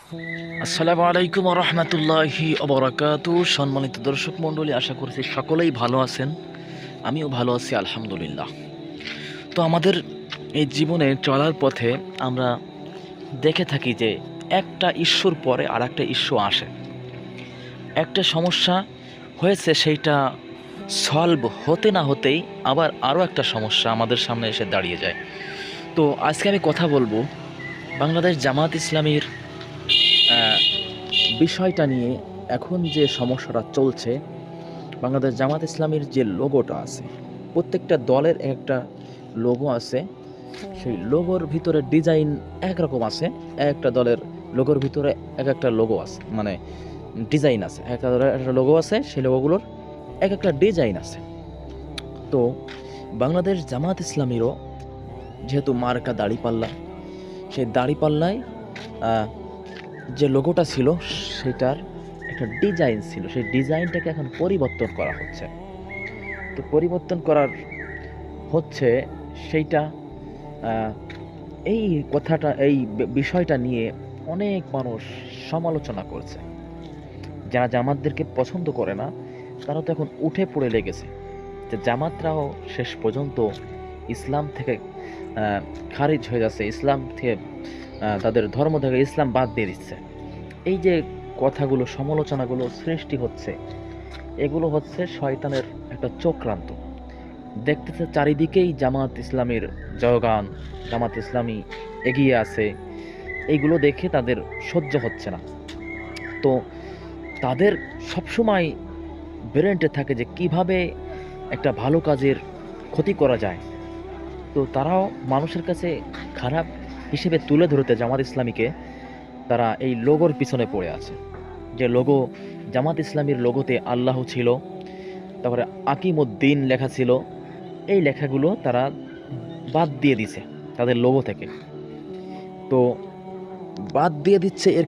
আসসালামু আলাইকুম ওয়া রাহমাতুল্লাহি ওয়া বারাকাতুহু। সম্মানিত দর্শক মণ্ডলী, আশা করছি সকলেই ভালো আছেন। আমিও ভালো আছি আলহামদুলিল্লাহ। তো আমাদের এই জীবনে চলার পথে আমরা দেখে থাকি যে একটা ইস্যুর পরে আরেকটা ইস্যু আসে। একটা সমস্যা হয়েছে, সেইটা সলভ হতে না হতেই আবার আরও একটা সমস্যা আমাদের সামনে এসে দাঁড়িয়ে যায়। তো আজকে আমি কথা বলবো বাংলাদেশ জামাত ইসলামীর বিষয়টা নিয়ে। এখন যে সমস্যাটা চলছে, বাংলাদেশ জামাত ইসলামীর যে লোগোটা আছে, প্রত্যেকটা দলের একটা লোগো আছে। সেই লোগোর ভিতরে ডিজাইন একরকম আছে। একটা দলের লোগোর ভিতরে এক একটা লোগো আছে, মানে ডিজাইন আছে। একটা দলের একটা লোগো আছে, সেই লোগোগুলোর এক একটা ডিজাইন আছে। তো বাংলাদেশ জামাত ইসলামীরও যেহেতু মার্কা দাড়িপাল্লা, সেই দাড়িপাল্লায় যে লোগোটা ছিল সেটার একটা ডিজাইন ছিল। সেই ডিজাইনটাকে এখন পরিবর্তন করা হচ্ছে। তো পরিবর্তন করার হচ্ছে সেইটা, আহ, এই কথাটা, এই বিষয়টা নিয়ে অনেক মানুষ সমালোচনা করছে। যারা জামাতদেরকে পছন্দ করে না তারা তো এখন উঠে পড়ে লেগেছে যে জামাতরাও শেষ পর্যন্ত ইসলাম থেকে খারিজ হয়ে যাচ্ছে, ইসলাম থেকে তাদের ধর্ম থেকে ইসলাম বাদ দিয়ে দিচ্ছে। এই যে কথাগুলো, সমালোচনাগুলো সৃষ্টি হচ্ছে, এগুলো হচ্ছে শয়তানের একটা চক্রান্ত। দেখতেছে চারিদিকেই জামাত ইসলামের জয়গান, জামাত ইসলামী এগিয়ে আছে, এইগুলো দেখে তাদের সহ্য হচ্ছে না। তো তাদের সবসময় ব্রেনটে থাকে যে কিভাবে একটা ভালো কাজের ক্ষতি করা যায়। তো তারাও মানুষের কাছে খারাপ হিসেবে তুলে ধরতে জামাত ইসলামীকে তারা এই লোগোর পিছনে পড়ে আছে। যে লোগো, জামাত ইসলামীর লোগোতে আল্লাহ ছিল, তারপরে আকিমুদ্দিন লেখা ছিল, এই লেখাগুলো তারা বাদ দিয়ে দিছে তাদের লোগো থেকে। তো বাদ দিয়ে দিচ্ছে, এর